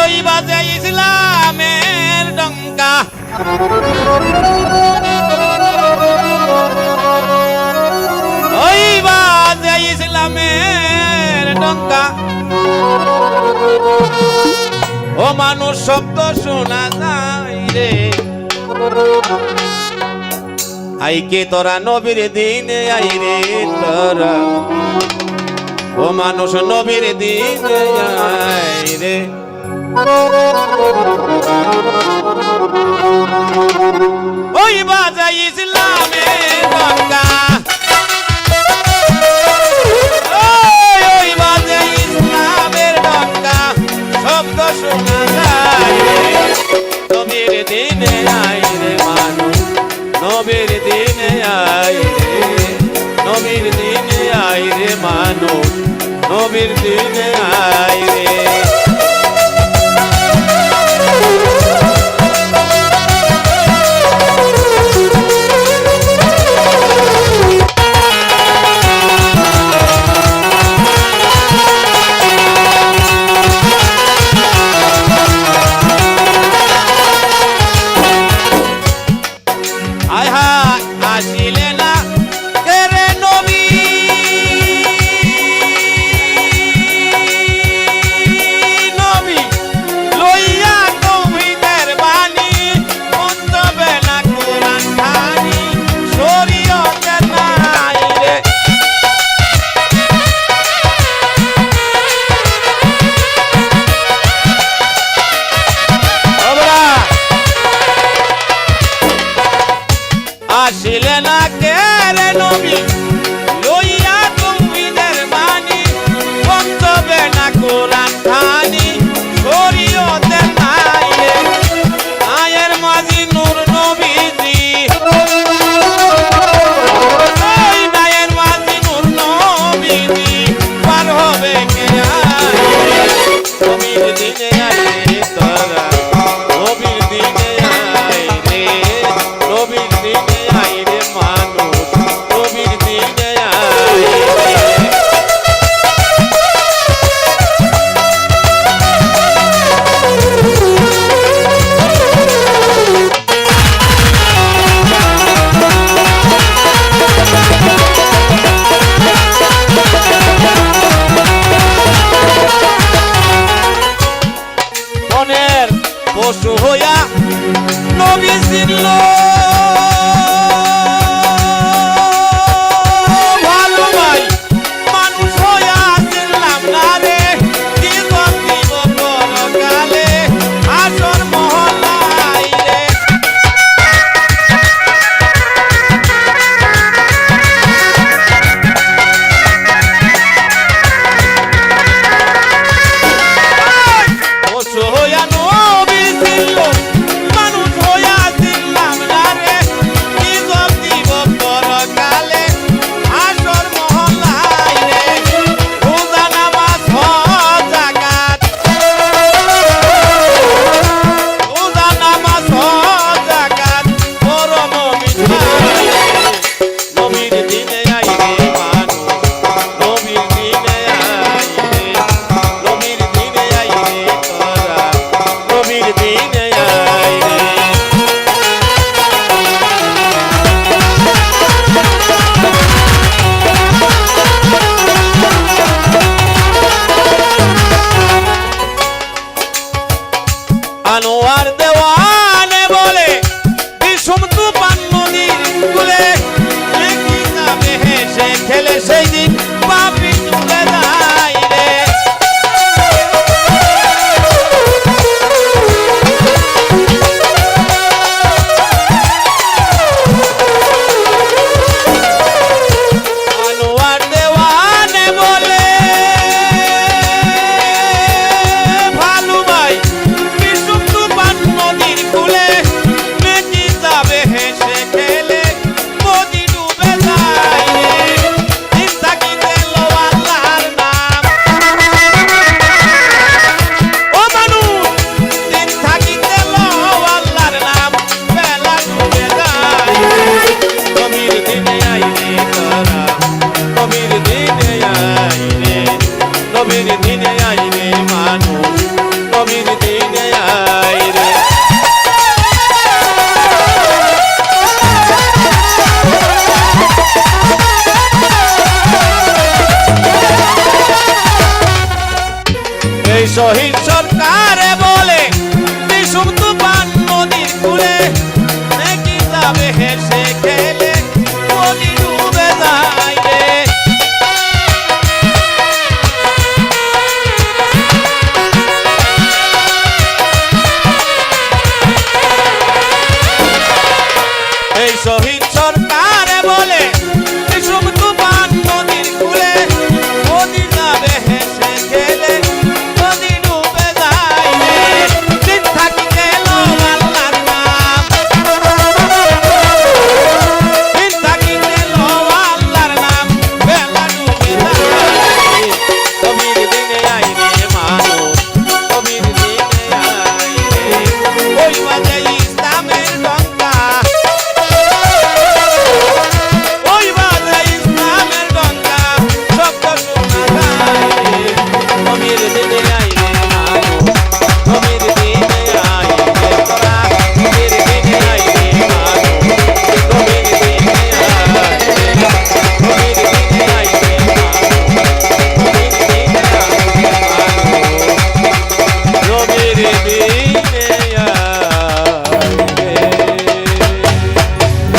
ওই বাজে ইসলামের ডঙ্কা, ওই বাজে ইসলামের ডঙ্কা। ও মানুষ শব্দ শোনা যায় রে, আইকে তোরা নবীর দিনে আই রে তোরা। ও মানুষ নবীর দিনে আই রে। ওই বাজাই ইসলামের ডঙ্কা, ওই বাজাই ইসলামের ডঙ্কা। শব্দ শোনা যায় রে, নবীর দিনে আই রে মানুষ, নবীর দিনে আই রে, নবীর দিনে আই রে মানুষ, নবীর দিনে আই রে। আসিলে না কে রে নবী লইয়া তৌহিদের বাণী, বক্তব্যে না কোরআন খানি, শরীয়তের নাই রে। আয়ের মাঝি নূর নবীজি, ওই নায়ের মাঝি নূর নবীজি, পার হবে কে আয় রে, নবীর দিনে আয় রে তোরা, নবীর দিনে আয় রে, নবীর দিনে আই রে মানুষ, নবীর দিনে আই রে। বনের পশু হইয়া নবী ছিল, আনোয়ার দেওয়ানে বলে বিষম তুফান নদীর কূলে, একই নামে হেসে খেলে সেই দিন পাপি তুলে যায় রে। আনোয়ার দেওয়ানে বলে ভালু ভাই নদীর কূলে, মেকি যাবে হেসে খেলে, নদী ডুবে যায় রে। চিন্তা কি দিল আল্লাহ সহিংস